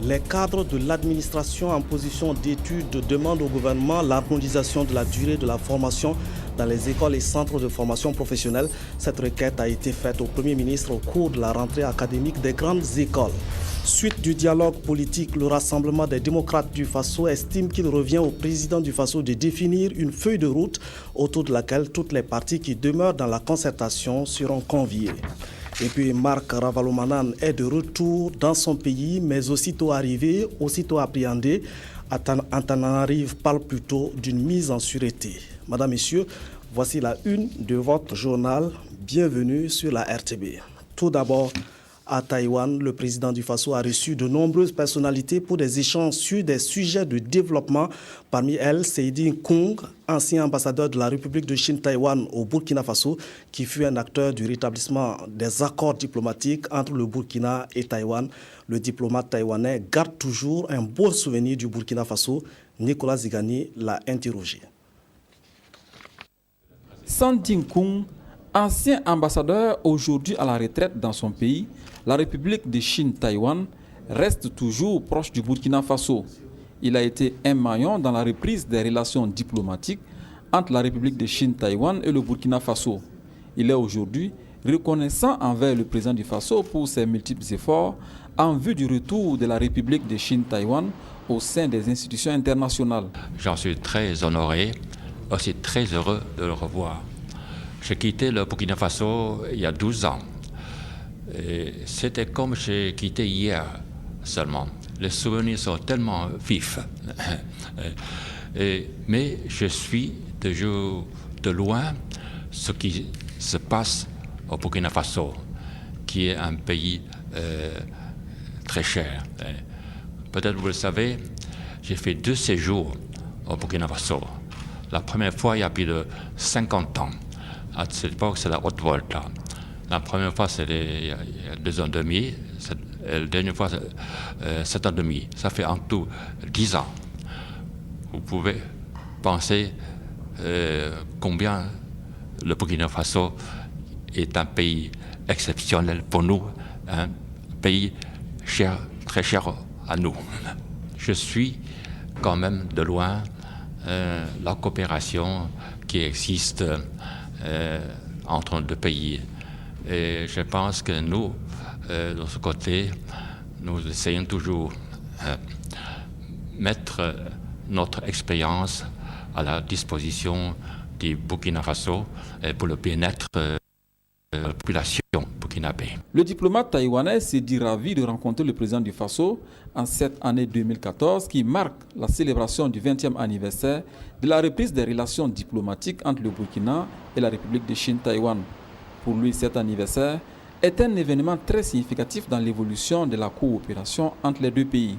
Les cadres de l'administration en position d'étude demandent au gouvernement l'harmonisation de la durée de la formation dans les écoles et centres de formation professionnelle. Cette requête a été faite au Premier ministre au cours de la rentrée académique des grandes écoles. Suite du dialogue politique, le Rassemblement des démocrates du Faso estime qu'il revient au président du Faso de définir une feuille de route autour de laquelle toutes les parties qui demeurent dans la concertation seront conviées. Et puis Marc Ravalomanane est de retour dans son pays, mais aussitôt arrivé, aussitôt appréhendé, Antananarive parle plutôt d'une mise en sûreté. Madame, Messieurs, voici la une de votre journal. Bienvenue sur la RTB. Tout d'abord, à Taïwan, le président du Faso a reçu de nombreuses personnalités pour des échanges sur des sujets de développement. Parmi elles, Seydine Kung, ancien ambassadeur de la République de Chine-Taïwan au Burkina Faso, qui fut un acteur du rétablissement des accords diplomatiques entre le Burkina et Taïwan. Le diplomate taïwanais garde toujours un bon souvenir du Burkina Faso. Nicolas Zigani l'a interrogé. Seydine Kung, ancien ambassadeur aujourd'hui à la retraite dans son pays, la République de Chine-Taïwan, reste toujours proche du Burkina Faso. Il a été un maillon dans la reprise des relations diplomatiques entre la République de Chine-Taïwan et le Burkina Faso. Il est aujourd'hui reconnaissant envers le président du Faso pour ses multiples efforts en vue du retour de la République de Chine-Taïwan au sein des institutions internationales. J'en suis très honoré, aussi très heureux de le revoir. J'ai quitté le Burkina Faso il y a 12 ans. C'était comme j'ai quitté hier seulement. Les souvenirs sont tellement vifs. Mais je suis toujours de loin ce qui se passe au Burkina Faso, qui est un pays très cher. Peut-être vous le savez, j'ai fait 2 séjours au Burkina Faso. La première fois, il y a plus de 50 ans. À cette époque, c'est la haute volta. La première fois, c'était il y a 2 ans et demi. La dernière fois, 7 ans et demi. Ça fait en tout 10 ans. Vous pouvez penser combien le Burkina Faso est un pays exceptionnel pour nous, un pays cher, très cher à nous. Je suis quand même de loin la coopération qui existe entre nos 2 pays. Et je pense que nous, de ce côté, nous essayons toujours mettre notre expérience à la disposition du Burkina Faso pour le bien-être de la population burkinabé. Le diplomate taïwanais s'est dit ravi de rencontrer le président du Faso en cette année 2014 qui marque la célébration du 20e anniversaire de la reprise des relations diplomatiques entre le Burkina et la République de Chine-Taïwan. Pour lui, cet anniversaire est un événement très significatif dans l'évolution de la coopération entre les 2 pays.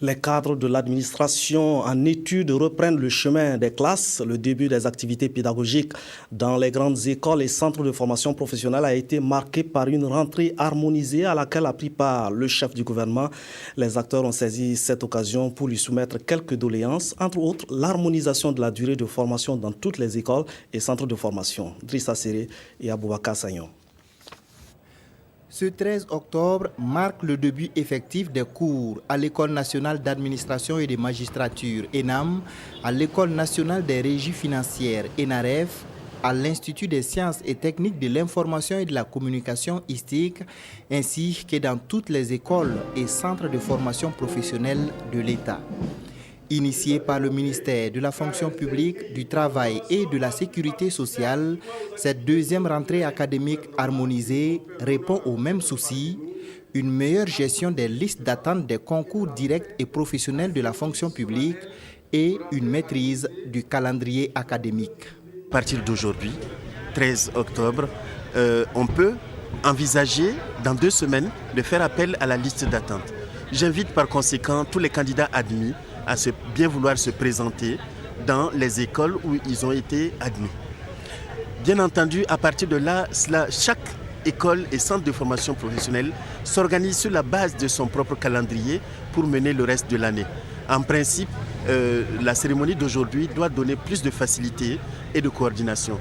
Les cadres de l'administration en études reprennent le chemin des classes. Le début des activités pédagogiques dans les grandes écoles et centres de formation professionnelle a été marqué par une rentrée harmonisée à laquelle a pris part le chef du gouvernement. Les acteurs ont saisi cette occasion pour lui soumettre quelques doléances, entre autres l'harmonisation de la durée de formation dans toutes les écoles et centres de formation. Drissa Seré et Aboubakar Sagnon. Ce 13 octobre marque le début effectif des cours à l'École nationale d'administration et de magistrature, ENAM, à l'École nationale des régies financières, ENAREF, à l'Institut des sciences et techniques de l'information et de la communication, ISTIC, ainsi que dans toutes les écoles et centres de formation professionnelle de l'État. Initiée par le ministère de la fonction publique, du travail et de la sécurité sociale, cette 2e rentrée académique harmonisée répond aux mêmes soucis, une meilleure gestion des listes d'attente des concours directs et professionnels de la fonction publique et une maîtrise du calendrier académique. À partir d'aujourd'hui, 13 octobre, on peut envisager dans 2 semaines de faire appel à la liste d'attente. J'invite par conséquent tous les candidats admis à bien vouloir se présenter dans les écoles où ils ont été admis. Bien entendu, à partir de là, chaque école et centre de formation professionnelle s'organise sur la base de son propre calendrier pour mener le reste de l'année. En principe, la cérémonie d'aujourd'hui doit donner plus de facilité et de coordination.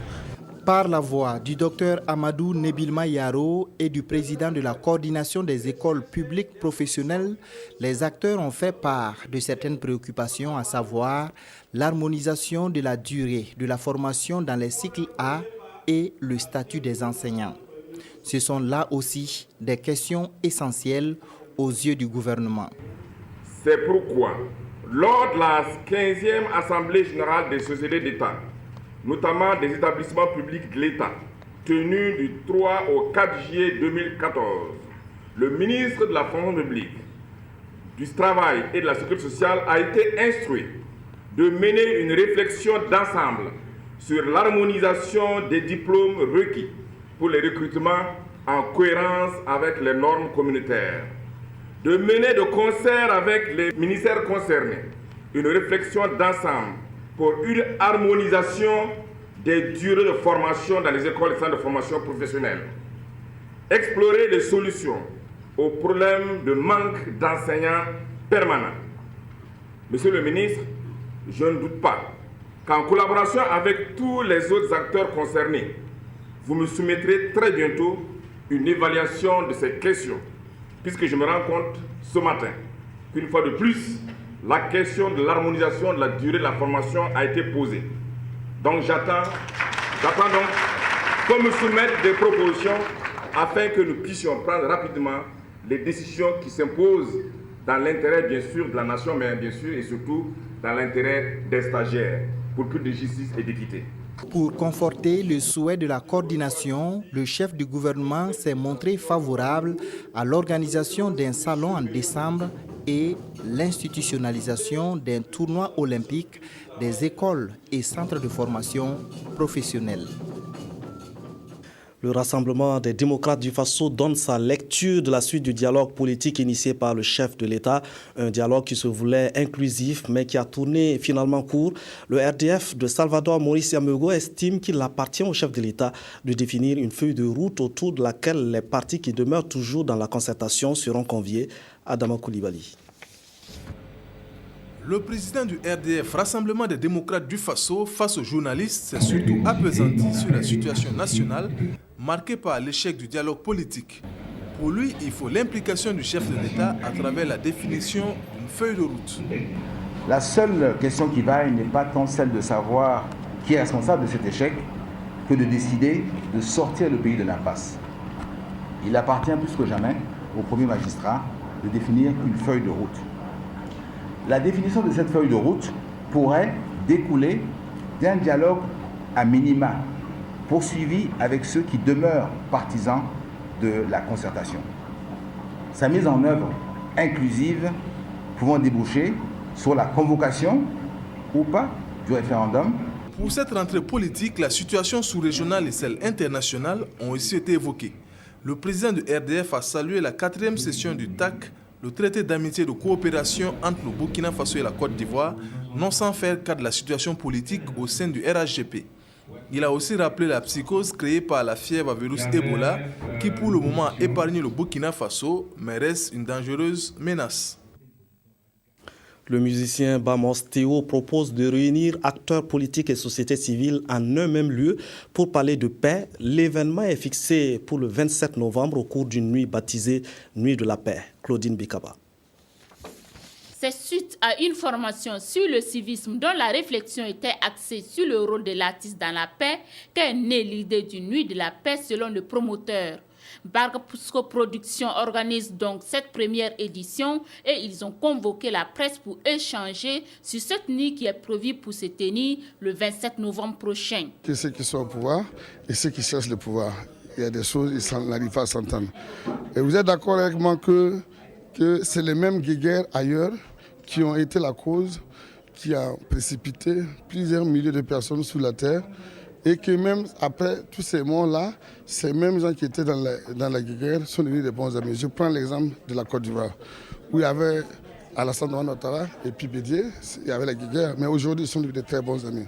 Par la voix du docteur Amadou Nebilma Yaro et du président de la coordination des écoles publiques professionnelles, les acteurs ont fait part de certaines préoccupations, à savoir l'harmonisation de la durée de la formation dans les cycles A et le statut des enseignants. Ce sont là aussi des questions essentielles aux yeux du gouvernement. C'est pourquoi, lors de la 15e Assemblée générale des sociétés d'État, notamment des établissements publics de l'État, tenue du 3 au 4 juillet 2014, le ministre de la fonction publique, du Travail et de la Sécurité sociale a été instruit de mener une réflexion d'ensemble sur l'harmonisation des diplômes requis pour les recrutements en cohérence avec les normes communautaires, de mener de concert avec les ministères concernés une réflexion d'ensemble pour une harmonisation des durées de formation dans les écoles et centres de formation professionnelle, explorer les solutions aux problèmes de manque d'enseignants permanents. Monsieur le ministre, je ne doute pas qu'en collaboration avec tous les autres acteurs concernés, vous me soumettrez très bientôt une évaluation de ces questions, puisque je me rends compte ce matin qu'une fois de plus, la question de l'harmonisation de la durée de la formation a été posée. Donc j'attends donc qu'on me soumette des propositions afin que nous puissions prendre rapidement les décisions qui s'imposent dans l'intérêt bien sûr de la nation, mais bien sûr et surtout dans l'intérêt des stagiaires, pour plus de justice et d'équité. Pour conforter le souhait de la coordination, le chef du gouvernement s'est montré favorable à l'organisation d'un salon en décembre et l'institutionnalisation d'un tournoi olympique des écoles et centres de formation professionnelle. Le Rassemblement des démocrates du Faso donne sa lecture de la suite du dialogue politique initié par le chef de l'État. Un dialogue qui se voulait inclusif mais qui a tourné finalement court. Le RDF de Salvador Maurice Yamugo estime qu'il appartient au chef de l'État de définir une feuille de route autour de laquelle les partis qui demeurent toujours dans la concertation seront conviés. Adama Koulibaly. Le président du RDF, Rassemblement des démocrates du Faso, face aux journalistes, s'est surtout appesanti sur la situation nationale marquée par l'échec du dialogue politique. Pour lui, il faut l'implication du chef de l'État à travers la définition d'une feuille de route. La seule question qui vaille n'est pas tant celle de savoir qui est responsable de cet échec que de décider de sortir le pays de l'impasse. Il appartient plus que jamais au premier magistrat de définir une feuille de route. La définition de cette feuille de route pourrait découler d'un dialogue à minima poursuivi avec ceux qui demeurent partisans de la concertation. Sa mise en œuvre inclusive pouvant déboucher sur la convocation ou pas du référendum. Pour cette rentrée politique, la situation sous-régionale et celle internationale ont aussi été évoquées. Le président du RDF a salué la 4e session du TAC, le traité d'amitié et de coopération entre le Burkina Faso et la Côte d'Ivoire, non sans faire cas de la situation politique au sein du RHGP. Il a aussi rappelé la psychose créée par la fièvre à virus Ebola, qui pour le moment a épargné le Burkina Faso, mais reste une dangereuse menace. Le musicien Bamos Théo propose de réunir acteurs politiques et sociétés civiles en un même lieu pour parler de paix. L'événement est fixé pour le 27 novembre au cours d'une nuit baptisée Nuit de la paix. Claudine Bikaba. C'est suite à une formation sur le civisme dont la réflexion était axée sur le rôle de l'artiste dans la paix qu'est née l'idée d'une Nuit de la paix selon le promoteur. Bargapusco Productions organise donc cette première édition et ils ont convoqué la presse pour échanger sur cette nuit qui est prévue pour se tenir le 27 novembre prochain. Que ceux qui sont au pouvoir et ceux qui cherchent le pouvoir, il y a des choses, ils n'arrivent pas à s'entendre. Et vous êtes d'accord avec moi que c'est les mêmes guéguerres ailleurs qui ont été la cause qui a précipité plusieurs milliers de personnes sous la terre. Et que même après tous ces morts-là, ces mêmes gens qui étaient dans la guerre sont devenus des bons amis. Je prends l'exemple de la Côte d'Ivoire, où il y avait Alassane Ouattara et puis Bédié, il y avait la guerre, mais aujourd'hui ils sont devenus de très bons amis.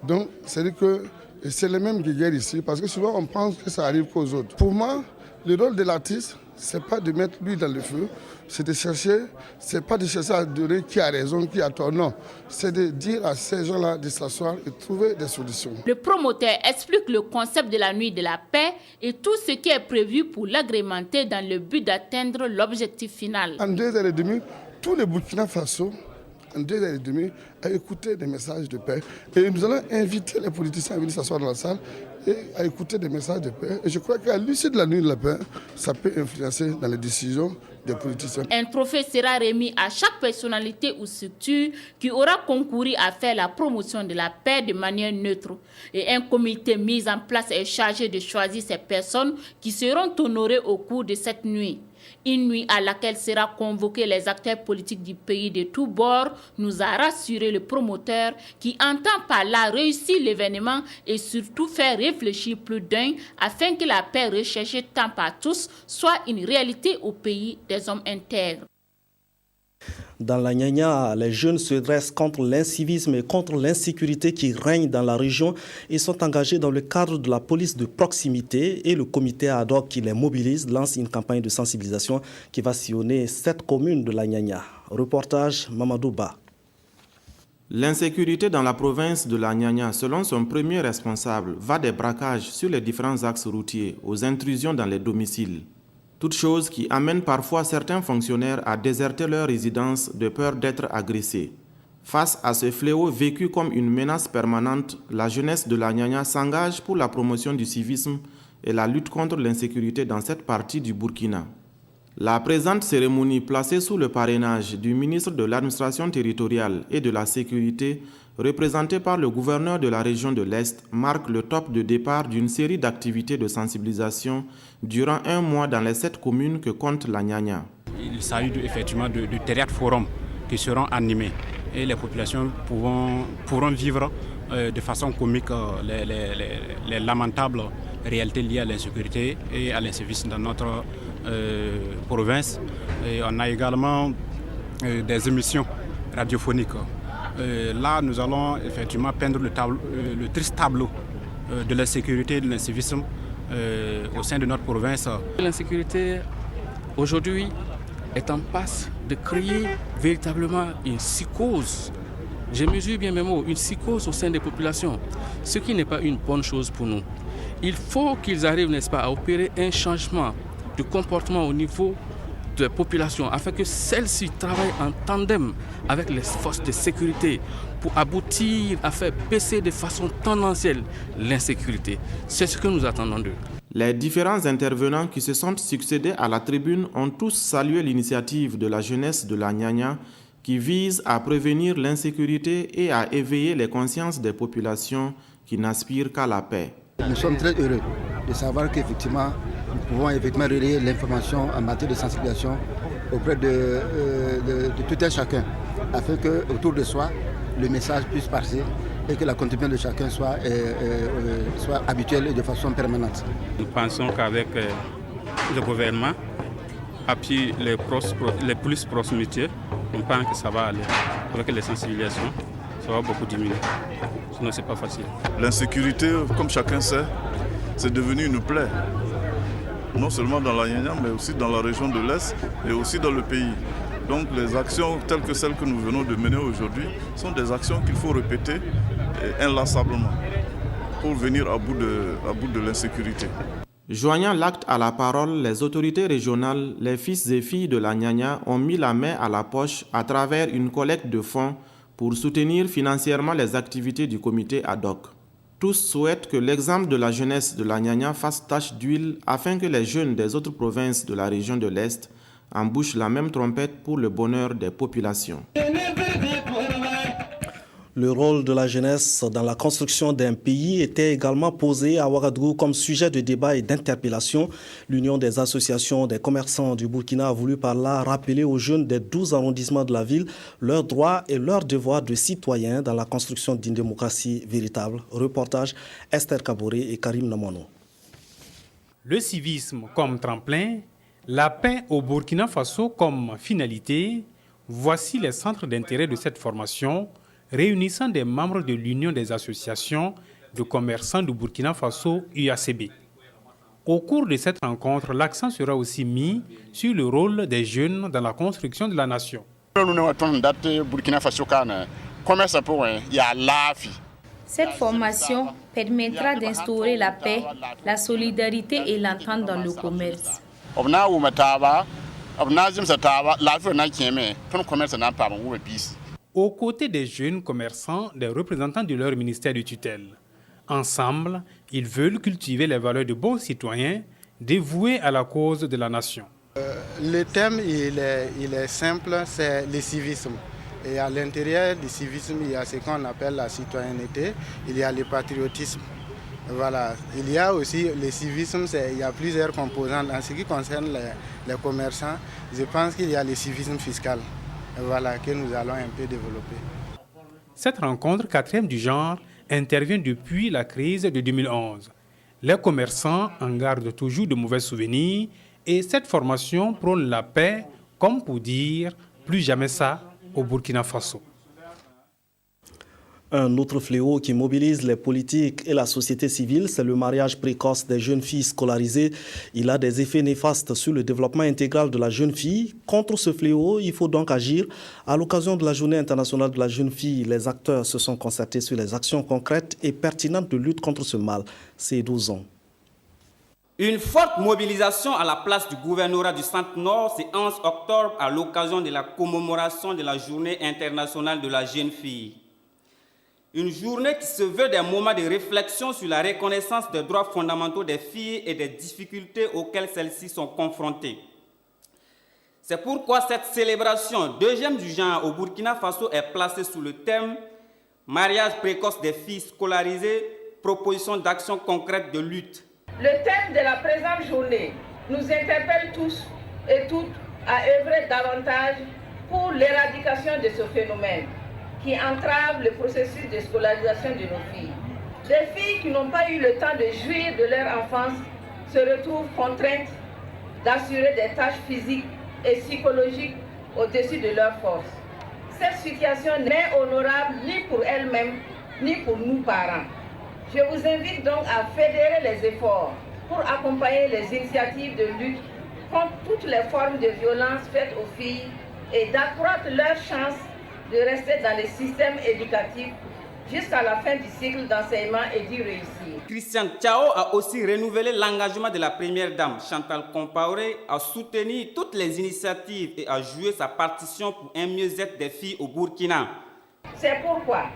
Donc c'est-à-dire que c'est les mêmes guerres ici, parce que souvent on pense que ça arrive qu'aux autres. Pour moi, le rôle de l'artiste, ce n'est pas de mettre l'huile dans le feu, c'est de chercher, c'est pas de chercher à donner qui a raison, qui a tort, non. C'est de dire à ces gens-là de s'asseoir et trouver des solutions. Le promoteur explique le concept de la nuit de la paix et tout ce qui est prévu pour l'agrémenter dans le but d'atteindre l'objectif final. En 2h30, tous les Burkina Faso, en 2h30, à écouter des messages de paix. Et nous allons inviter les politiciens à venir s'asseoir dans la salle et à écouter des messages de paix. Et je crois qu'à l'issue de la nuit de la paix, ça peut influencer dans les décisions des politiciens. Un trophée sera remis à chaque personnalité ou structure qui aura concouru à faire la promotion de la paix de manière neutre. Et un comité mis en place est chargé de choisir ces personnes qui seront honorées au cours de cette nuit. Une nuit à laquelle sera convoqués les acteurs politiques du pays de tous bords, nous a rassuré le promoteur qui entend par là réussir l'événement et surtout faire réfléchir plus d'un afin que la paix recherchée tant par tous soit une réalité au pays des hommes intègres. Dans la Nyanya, les jeunes se dressent contre l'incivisme et contre l'insécurité qui règne dans la région et sont engagés dans le cadre de la police de proximité et le comité ad hoc qui les mobilise lance une campagne de sensibilisation qui va sillonner 7 communes de la Nyanya. Reportage Mamadou Ba. L'insécurité dans la province de la Nyanya, selon son premier responsable, va des braquages sur les différents axes routiers aux intrusions dans les domiciles. Toute chose qui amène parfois certains fonctionnaires à déserter leur résidence de peur d'être agressés. Face à ce fléau vécu comme une menace permanente, la jeunesse de la Nyanya s'engage pour la promotion du civisme et la lutte contre l'insécurité dans cette partie du Burkina. La présente cérémonie, placée sous le parrainage du ministre de l'Administration territoriale et de la Sécurité, représenté par le gouverneur de la région de l'Est, marque le top de départ d'une série d'activités de sensibilisation durant un mois dans les 7 communes que compte la Nyanya. Il s'agit effectivement de théâtres forums qui seront animés et les populations pourront vivre de façon comique les lamentables réalités liées à l'insécurité et à l'incivisme dans notre province. Et on a également des émissions radiophoniques. Là, nous allons effectivement peindre le triste tableau de l'insécurité et de l'incivisme au sein de notre province. L'insécurité, aujourd'hui, est en passe de créer véritablement une psychose. Je mesure bien mes mots, une psychose au sein des populations, ce qui n'est pas une bonne chose pour nous. Il faut qu'ils arrivent, n'est-ce pas, à opérer un changement de comportement au niveau de la population afin que celle-ci travaille en tandem avec les forces de sécurité pour aboutir à faire baisser de façon tendancielle l'insécurité. C'est ce que nous attendons d'eux. Les différents intervenants qui se sont succédés à la tribune ont tous salué l'initiative de la jeunesse de la Nyanya qui vise à prévenir l'insécurité et à éveiller les consciences des populations qui n'aspirent qu'à la paix. Nous sommes très heureux de savoir qu'effectivement, nous pouvons effectivement relayer l'information en matière de sensibilisation auprès de tout un chacun, afin qu'autour de soi, le message puisse passer et que la contribution de chacun soit habituelle et de façon permanente. Nous pensons qu'avec le gouvernement, appui les plus proximités, on pense que ça va aller. Avec les sensibilisations, ça va beaucoup diminuer. Sinon, ce n'est pas facile. L'insécurité, comme chacun sait, c'est devenu une plaie. Non seulement dans la Nyanya, mais aussi dans la région de l'Est et aussi dans le pays. Donc les actions telles que celles que nous venons de mener aujourd'hui sont des actions qu'il faut répéter inlassablement pour venir à bout de l'insécurité. Joignant l'acte à la parole, les autorités régionales, les fils et filles de la Nyanya ont mis la main à la poche à travers une collecte de fonds pour soutenir financièrement les activités du comité ad hoc. Tous souhaitent que l'exemple de la jeunesse de la Nyanya fasse tache d'huile afin que les jeunes des autres provinces de la région de l'Est embouchent la même trompette pour le bonheur des populations. Le rôle de la jeunesse dans la construction d'un pays était également posé à Ouagadougou comme sujet de débat et d'interpellation. L'Union des associations des commerçants du Burkina a voulu par là rappeler aux jeunes des 12 arrondissements de la ville leurs droits et leurs devoirs de citoyens dans la construction d'une démocratie véritable. Reportage Esther Kaboré et Karim Namono. Le civisme comme tremplin, la paix au Burkina Faso comme finalité, voici les centres d'intérêt de cette formation réunissant des membres de l'Union des associations de commerçants du Burkina Faso, UACB. Au cours de cette rencontre, l'accent sera aussi mis sur le rôle des jeunes dans la construction de la nation. Cette formation permettra d'instaurer la paix, la solidarité et l'entente dans le commerce. Aux côtés des jeunes commerçants, des représentants de leur ministère de tutelle. Ensemble, ils veulent cultiver les valeurs de bons citoyens dévoués à la cause de la nation. Le thème, il est simple, c'est le civisme. Et à l'intérieur du civisme, il y a ce qu'on appelle la citoyenneté, il y a le patriotisme. Voilà. Il y a aussi le civisme, il y a plusieurs composantes. En ce qui concerne les commerçants, je pense qu'il y a le civisme fiscal, voilà, que nous allons un peu développer. Cette rencontre, 4e du genre, intervient depuis la crise de 2011. Les commerçants en gardent toujours de mauvais souvenirs et cette formation prône la paix, comme pour dire plus jamais ça au Burkina Faso. Un autre fléau qui mobilise les politiques et la société civile, c'est le mariage précoce des jeunes filles scolarisées. Il a des effets néfastes sur le développement intégral de la jeune fille. Contre ce fléau, il faut donc agir. À l'occasion de la Journée internationale de la jeune fille, les acteurs se sont concertés sur les actions concrètes et pertinentes de lutte contre ce mal. C'est 12 ans. Une forte mobilisation à la place du gouvernorat du Centre-Nord ce 11 octobre à l'occasion de la commémoration de la Journée internationale de la jeune fille. Une journée qui se veut d'un moment de réflexion sur la reconnaissance des droits fondamentaux des filles et des difficultés auxquelles celles-ci sont confrontées. C'est pourquoi cette célébration, 2e du genre au Burkina Faso, est placée sous le thème « Mariage précoce des filles scolarisées, proposition d'action concrète de lutte ». Le thème de la présente journée nous interpelle tous et toutes à œuvrer davantage pour l'éradication de ce phénomène qui entrave le processus de scolarisation de nos filles. Des filles qui n'ont pas eu le temps de jouir de leur enfance se retrouvent contraintes d'assurer des tâches physiques et psychologiques au-dessus de leurs forces. Cette situation n'est honorable ni pour elles-mêmes, ni pour nous parents. Je vous invite donc à fédérer les efforts pour accompagner les initiatives de lutte contre toutes les formes de violence faites aux filles et d'accroître leurs chances de rester dans les systèmes éducatifs jusqu'à la fin du cycle d'enseignement et d'y réussir. Christian Tchao a aussi renouvelé l'engagement de la première dame, Chantal Compaoré, à soutenir toutes les initiatives et à jouer sa partition pour un mieux-être des filles au Burkina. C'est pourquoi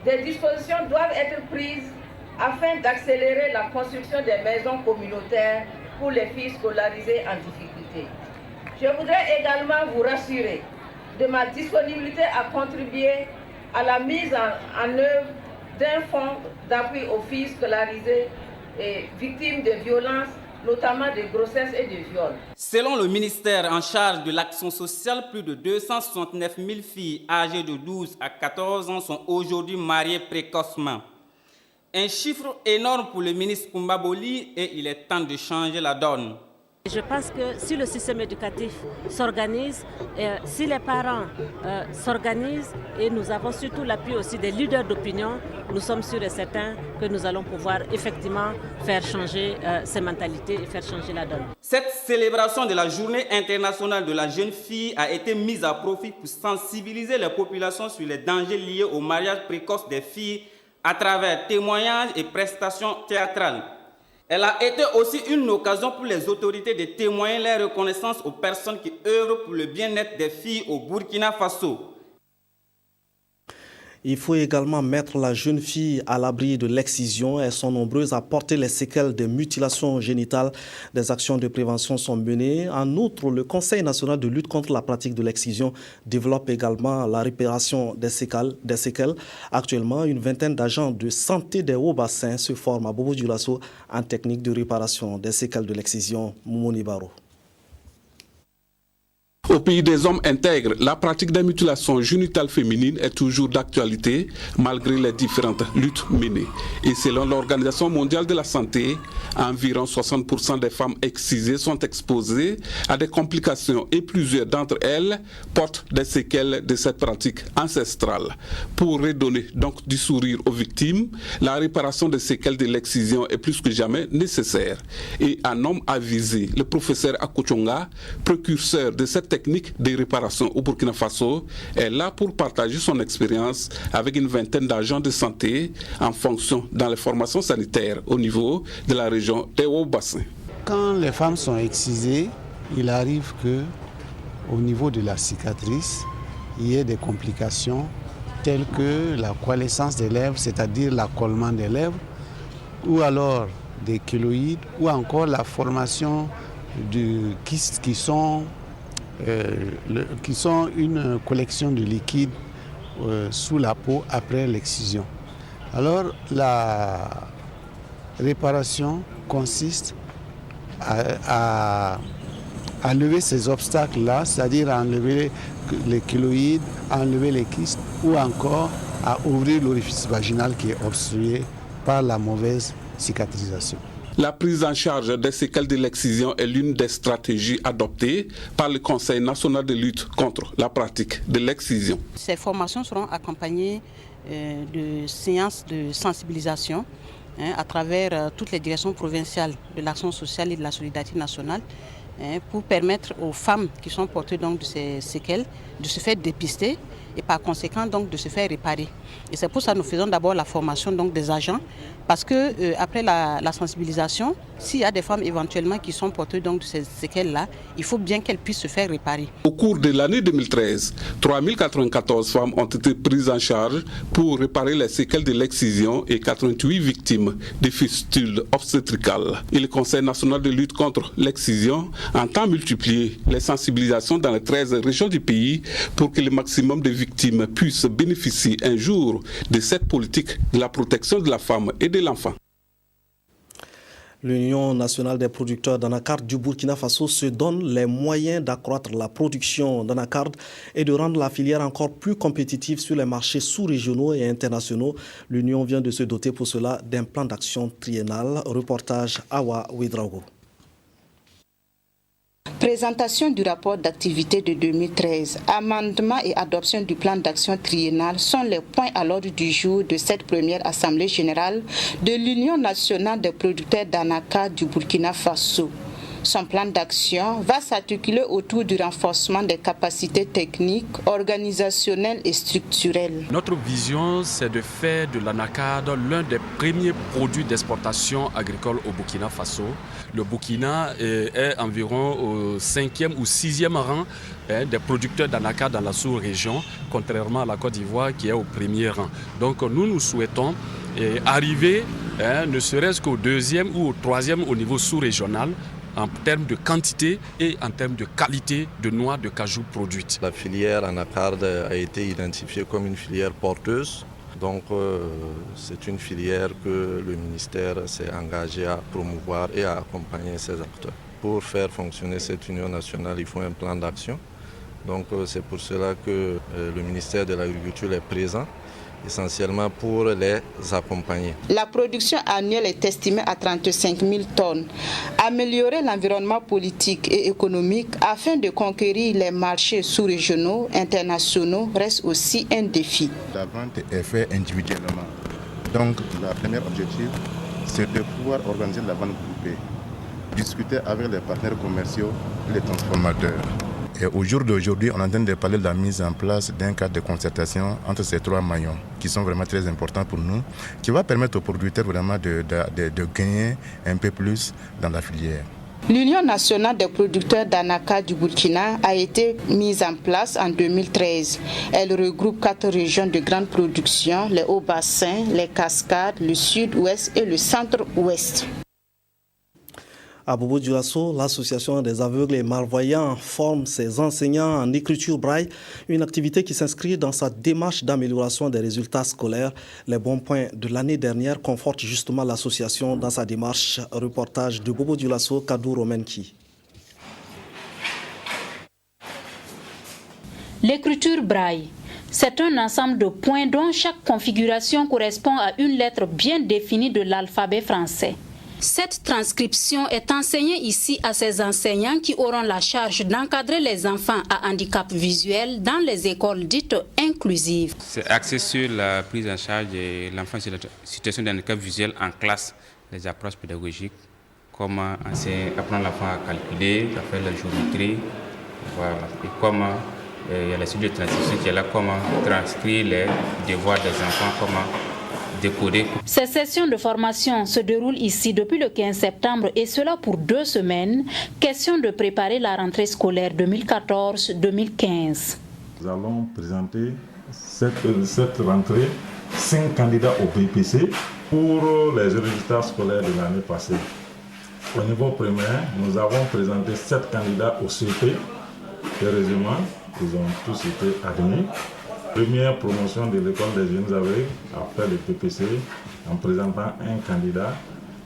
des dispositions doivent être prises afin d'accélérer la construction des maisons communautaires pour les filles scolarisées en difficulté. Je voudrais également vous rassurer de ma disponibilité à contribuer à la mise en œuvre d'un fonds d'appui aux filles scolarisées et victimes de violences, notamment de grossesse et de viols. Selon le ministère en charge de l'action sociale, plus de 269 000 filles âgées de 12 à 14 ans sont aujourd'hui mariées précocement. Un chiffre énorme pour le ministre Koumba Boli et il est temps de changer la donne. Je pense que si le système éducatif s'organise, si les parents s'organisent et nous avons surtout l'appui aussi des leaders d'opinion, nous sommes sûrs et certains que nous allons pouvoir effectivement faire changer ces mentalités et faire changer la donne. Cette célébration de la Journée internationale de la jeune fille a été mise à profit pour sensibiliser les populations sur les dangers liés au mariage précoce des filles à travers témoignages et prestations théâtrales. Elle a été aussi une occasion pour les autorités de témoigner leur reconnaissance aux personnes qui œuvrent pour le bien-être des filles au Burkina Faso. Il faut également mettre la jeune fille à l'abri de l'excision. Elles sont nombreuses à porter les séquelles des mutilations génitales. Des actions de prévention sont menées. En outre, le Conseil national de lutte contre la pratique de l'excision développe également la réparation des séquelles. Actuellement, une vingtaine d'agents de santé des hauts-bassins se forment à Bobo-Dioulasso en technique de réparation des séquelles de l'excision. Moumouni Baro. Au pays des hommes intègres, la pratique des mutilations génitales féminines est toujours d'actualité malgré les différentes luttes menées. Et selon l'Organisation mondiale de la santé, environ 60% des femmes excisées sont exposées à des complications et plusieurs d'entre elles portent des séquelles de cette pratique ancestrale. Pour redonner donc du sourire aux victimes, la réparation des séquelles de l'excision est plus que jamais nécessaire. Et un homme avisé, le professeur Akochonga, précurseur de cette technique de réparation au Burkina Faso, est là pour partager son expérience avec une vingtaine d'agents de santé en fonction dans les formations sanitaires au niveau de la région des Hauts-Bassins. Quand les femmes sont excisées, il arrive que au niveau de la cicatrice, il y ait des complications telles que la coalescence des lèvres, c'est-à-dire l'accollement des lèvres, ou alors des kéloïdes, ou encore la formation de kystes qui sont une collection de liquide sous la peau après l'excision. Alors la réparation consiste à lever ces obstacles-là, c'est-à-dire à enlever les kéloïdes, à enlever les kystes ou encore à ouvrir l'orifice vaginal qui est obstrué par la mauvaise cicatrisation. La prise en charge des séquelles de l'excision est l'une des stratégies adoptées par le Conseil national de lutte contre la pratique de l'excision. Ces formations seront accompagnées de séances de sensibilisation à travers toutes les directions provinciales de l'action sociale et de la solidarité nationale pour permettre aux femmes qui sont porteuses donc de ces séquelles de se faire dépister et par conséquent donc de se faire réparer. Et c'est pour ça que nous faisons d'abord la formation donc des agents, parce que après la sensibilisation, s'il y a des femmes éventuellement qui sont porteuses donc de ces séquelles-là, il faut bien qu'elles puissent se faire réparer. Au cours de l'année 2013, 3094 femmes ont été prises en charge pour réparer les séquelles de l'excision et 88 victimes de fistules obstétricales. Et le Conseil national de lutte contre l'excision entend multiplier les sensibilisations dans les 13 régions du pays pour que le maximum de victimes puissent bénéficier un jour de cette politique de la protection de la femme et de l'enfant. L'Union nationale des producteurs d'anacarde du Burkina Faso se donne les moyens d'accroître la production d'anacarde et de rendre la filière encore plus compétitive sur les marchés sous-régionaux et internationaux. L'Union vient de se doter pour cela d'un plan d'action triennal. Reportage Awa Ouedraogo. Présentation du rapport d'activité de 2013, amendement et adoption du plan d'action triennal sont les points à l'ordre du jour de cette première assemblée générale de l'Union nationale des producteurs d'anacarde du Burkina Faso. Son plan d'action va s'articuler autour du renforcement des capacités techniques, organisationnelles et structurelles. Notre vision, c'est de faire de l'anacarde l'un des premiers produits d'exportation agricole au Burkina Faso. Le Burkina est environ au 5e ou 6e rang des producteurs d'anacarde dans la sous-région, contrairement à la Côte d'Ivoire qui est au premier rang. Donc nous souhaitons arriver ne serait-ce qu'au 2e ou au 3e au niveau sous-régional, en termes de quantité et en termes de qualité de noix de cajou produites. La filière anacarde a été identifiée comme une filière porteuse. Donc c'est une filière que le ministère s'est engagé à promouvoir et à accompagner ses acteurs. Pour faire fonctionner cette union nationale, il faut un plan d'action. Donc c'est pour cela que le ministère de l'Agriculture est présent, essentiellement pour les accompagner. La production annuelle est estimée à 35 000 tonnes. Améliorer l'environnement politique et économique afin de conquérir les marchés sous-régionaux, internationaux reste aussi un défi. La vente est faite individuellement. Donc, le premier objectif, c'est de pouvoir organiser la vente groupée, discuter avec les partenaires commerciaux et les transformateurs. Et au jour d'aujourd'hui, on est en train de parler de la mise en place d'un cadre de concertation entre ces trois maillons qui sont vraiment très importants pour nous, qui va permettre aux producteurs vraiment de gagner un peu plus dans la filière. L'Union nationale des producteurs d'anacarde du Burkina a été mise en place en 2013. Elle regroupe 4 régions de grande production, les Hauts-Bassins, les Cascades, le Sud-Ouest et le Centre-Ouest. À Bobo-Dioulasso, l'association des aveugles et malvoyants forme ses enseignants en écriture braille, une activité qui s'inscrit dans sa démarche d'amélioration des résultats scolaires. Les bons points de l'année dernière confortent justement l'association dans sa démarche. Reportage de Bobo-Dioulasso, Kadou Romenki. L'écriture braille. C'est un ensemble de points dont chaque configuration correspond à une lettre bien définie de l'alphabet français. Cette transcription est enseignée ici à ces enseignants qui auront la charge d'encadrer les enfants à handicap visuel dans les écoles dites inclusives. C'est axé sur la prise en charge de l'enfant sur la situation de handicap visuel en classe, les approches pédagogiques, comment apprendre l'enfant à calculer, à faire la géométrie, voilà. Et comment il y a la suite de transition qui est là, comment transcrire les devoirs des enfants, comment décoder. Ces sessions de formation se déroulent ici depuis le 15 septembre et cela pour 2 semaines. Question de préparer la rentrée scolaire 2014-2015. Nous allons présenter cette rentrée 5 candidats au BPC pour les résultats scolaires de l'année passée. Au niveau primaire, nous avons présenté 7 candidats au CP. Heureusement, ils ont tous été admis. Première promotion de l'école des jeunes aveugles après le PPC en présentant un candidat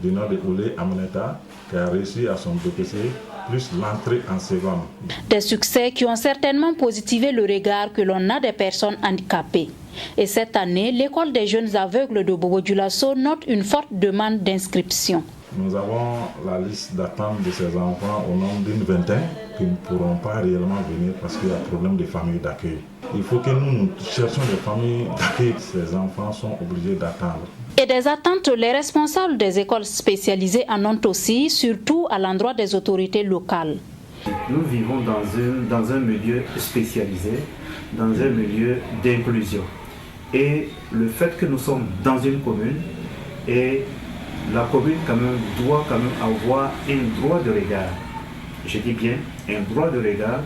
du nom de Oulé Amoneta qui a réussi à son PPC plus l'entrée en seconde. Des succès qui ont certainement positivé le regard que l'on a des personnes handicapées. Et cette année, l'école des jeunes aveugles de Bobo-Dioulasso note une forte demande d'inscription. Nous avons la liste d'attente de ces enfants au nombre d'une vingtaine qui ne pourront pas réellement venir parce qu'il y a un problème de famille d'accueil. Il faut que nous cherchions des familles d'accueil. Ces enfants sont obligés d'attendre. Et des attentes, les responsables des écoles spécialisées en ont aussi, surtout à l'endroit des autorités locales. Nous vivons dans un milieu spécialisé, dans un milieu d'inclusion. Et le fait que nous sommes dans une commune et la commune doit avoir un droit de regard. Je dis bien un droit de regard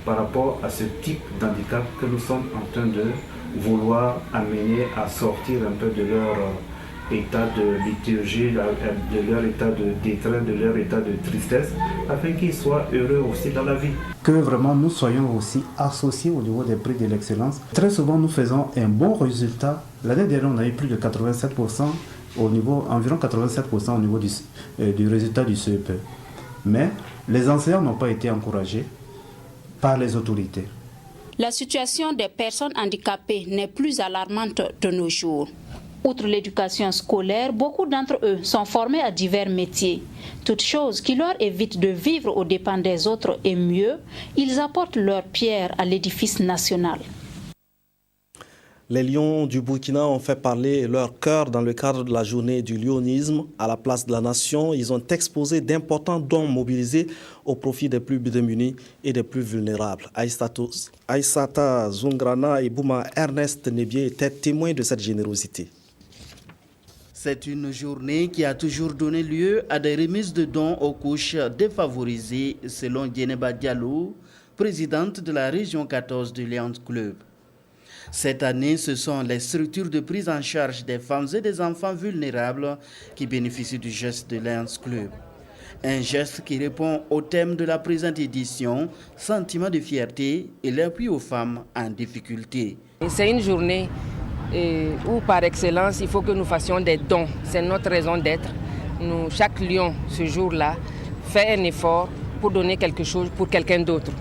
par rapport à ce type d'handicap que nous sommes en train de vouloir amener à sortir un peu de leur état de liturgie, de leur état de détresse, de leur état de tristesse, afin qu'ils soient heureux aussi dans la vie. Que vraiment nous soyons aussi associés au niveau des prix de l'excellence. Très souvent nous faisons un bon résultat. L'année dernière on a eu plus de 87%. Environ 87% au niveau du résultat du CEP. Mais les enseignants n'ont pas été encouragés par les autorités. La situation des personnes handicapées n'est plus alarmante de nos jours. Outre l'éducation scolaire, beaucoup d'entre eux sont formés à divers métiers. Toutes choses qui leur évitent de vivre aux dépens des autres et mieux, ils apportent leur pierre à l'édifice national. Les Lions du Burkina ont fait parler leur cœur dans le cadre de la journée du lionisme à la place de la nation. Ils ont exposé d'importants dons mobilisés au profit des plus démunis et des plus vulnérables. Aïssata Zungrana et Bouma Ernest Nebié étaient témoins de cette générosité. C'est une journée qui a toujours donné lieu à des remises de dons aux couches défavorisées, selon Djeneba Diallo, présidente de la région 14 du Lions Club. Cette année, ce sont les structures de prise en charge des femmes et des enfants vulnérables qui bénéficient du geste de Lions Club. Un geste qui répond au thème de la présente édition, sentiment de fierté et l'appui aux femmes en difficulté. C'est une journée où par excellence, il faut que nous fassions des dons. C'est notre raison d'être. Chaque lion, ce jour-là, fait un effort pour donner quelque chose pour quelqu'un d'autre.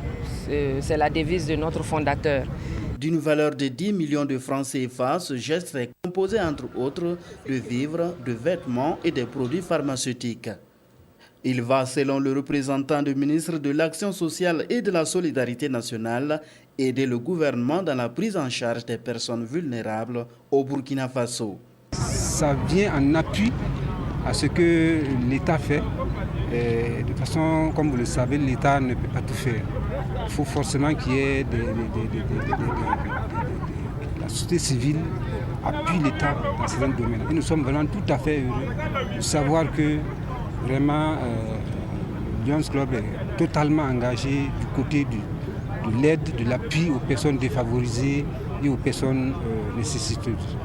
C'est la devise de notre fondateur. D'une valeur de 10 millions de francs CFA, ce geste est composé entre autres de vivres, de vêtements et des produits pharmaceutiques. Il va, selon le représentant du ministre de l'Action sociale et de la solidarité nationale, aider le gouvernement dans la prise en charge des personnes vulnérables au Burkina Faso. Ça vient en appui à ce que l'État fait. Et de toute façon, comme vous le savez, l'État ne peut pas tout faire. Il faut forcément qu'il y ait la société civile appuie l'État dans certains domaines. Et nous sommes vraiment tout à fait heureux de savoir que vraiment Lions Club est totalement engagé du côté de l'aide, de l'appui aux personnes défavorisées et aux personnes nécessiteuses.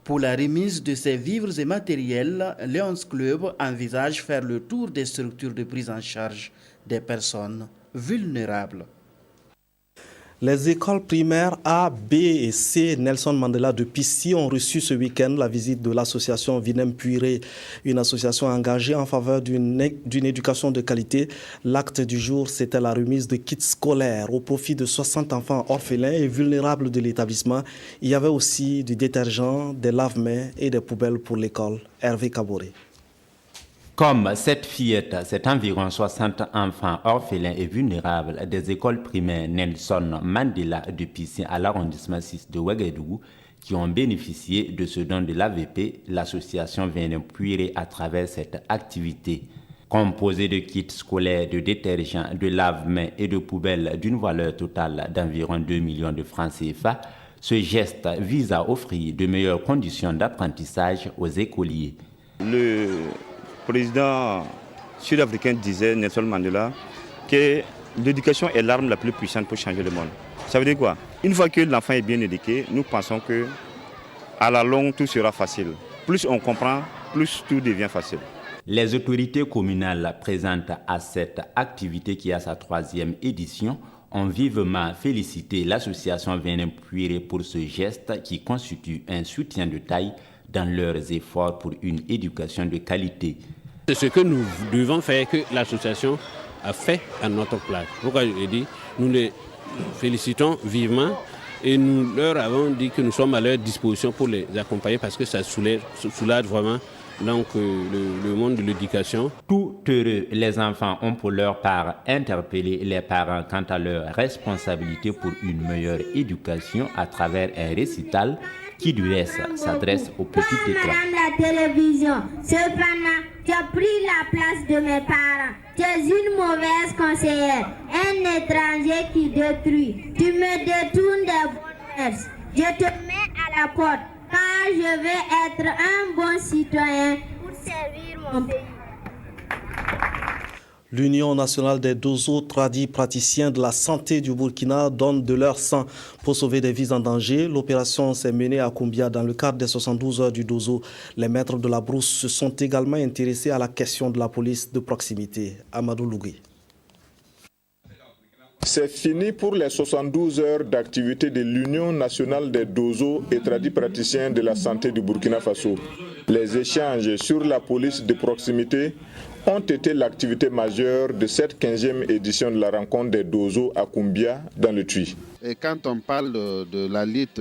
Pour la remise de ces vivres et matériels, Lions Club envisage faire le tour des structures de prise en charge des personnes vulnérables. Les écoles primaires A, B et C Nelson Mandela de Pissi ont reçu ce week-end la visite de l'association Vinem Puiré, une association engagée en faveur d'une éducation de qualité. L'acte du jour, c'était la remise de kits scolaires au profit de 60 enfants orphelins et vulnérables de l'établissement. Il y avait aussi du détergent, des lave-mains et des poubelles pour l'école. Hervé Kaboré. Comme cette fillette, c'est environ 60 enfants orphelins et vulnérables des écoles primaires Nelson Mandela de Pissi à l'arrondissement 6 de Ouagadougou qui ont bénéficié de ce don de l'AVP, l'association Vinem Puiré à travers cette activité. Composée de kits scolaires, de détergents, de lave-mains et de poubelles d'une valeur totale d'environ 2 millions de francs CFA, ce geste vise à offrir de meilleures conditions d'apprentissage aux écoliers. Le président sud-africain disait, Nelson Mandela, que l'éducation est l'arme la plus puissante pour changer le monde. Ça veut dire quoi? Une fois que l'enfant est bien éduqué, nous pensons que à la longue, tout sera facile. Plus on comprend, plus tout devient facile. Les autorités communales présentes à cette activité qui a sa 3e édition ont vivement félicité l'association Vinem Puiré pour ce geste qui constitue un soutien de taille dans leurs efforts pour une éducation de qualité. C'est ce que nous devons faire, que l'association a fait à notre place. Pourquoi je dis, nous les félicitons vivement et nous leur avons dit que nous sommes à leur disposition pour les accompagner parce que ça soulage vraiment donc, le monde de l'éducation. Tout heureux, les enfants ont pour leur part interpellé les parents quant à leur responsabilité pour une meilleure éducation à travers un récital qui du reste s'adresse au petit écran. La télévision, cependant, tu as pris la place de mes parents. Tu es une mauvaise conseillère, un étranger qui détruit. Tu me détournes des bonheurs. Je te mets à la porte, car je vais être un bon citoyen pour servir mon pays. L'Union nationale des dozo tradis praticiens de la santé du Burkina donne de leur sang pour sauver des vies en danger. L'opération s'est menée à Koumbia dans le cadre des 72 heures du dozo. Les maîtres de la brousse se sont également intéressés à la question de la police de proximité. Amadou Lougui. C'est fini pour les 72 heures d'activité de l'Union nationale des dozo et tradis praticiens de la santé du Burkina Faso. Les échanges sur la police de proximité ont été l'activité majeure de cette 15e édition de la rencontre des dozo à Koumbia dans le Tui. Et quand on parle de la lutte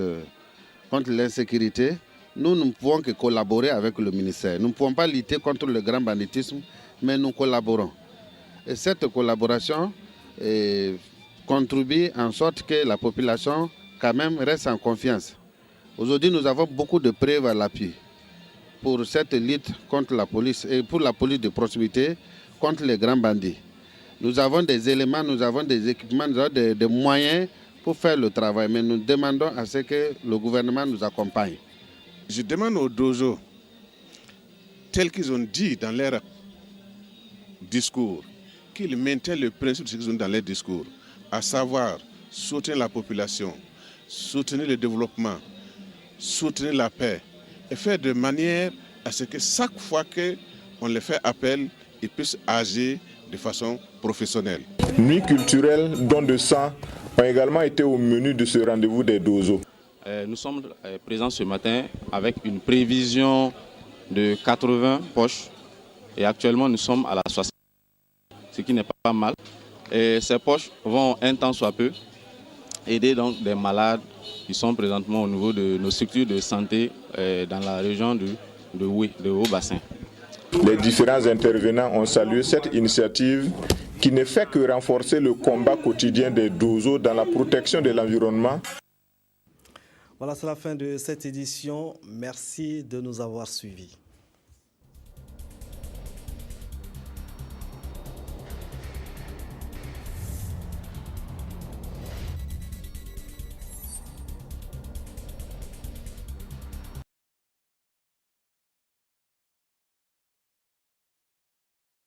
contre l'insécurité, nous ne pouvons que collaborer avec le ministère. Nous ne pouvons pas lutter contre le grand banditisme, mais nous collaborons. Et cette collaboration contribue en sorte que la population quand même reste en confiance. Aujourd'hui, nous avons beaucoup de preuves à l'appui pour cette lutte contre la police et pour la police de proximité contre les grands bandits. Nous avons des éléments, nous avons des équipements, nous avons des moyens pour faire le travail, mais nous demandons à ce que le gouvernement nous accompagne. Je demande aux dojo, tels qu'ils ont dit dans leur discours, qu'ils maintiennent le principe de ce qu'ils ont dans leur discours, à savoir soutenir la population, soutenir le développement, soutenir la paix, et faire de manière à ce que chaque fois qu'on les fait appel, ils puissent agir de façon professionnelle. Nuit culturelle, don de sang ont également été au menu de ce rendez-vous des dozo. Nous sommes présents ce matin avec une prévision de 80 poches et actuellement nous sommes à la 60, ce qui n'est pas mal. Et ces poches vont un temps soit peu aider donc des malades qui sont présentement au niveau de nos structures de santé dans la région de Haut-Bassin. Les différents intervenants ont salué cette initiative qui ne fait que renforcer le combat quotidien des dozo dans la protection de l'environnement. Voilà, c'est la fin de cette édition. Merci de nous avoir suivis.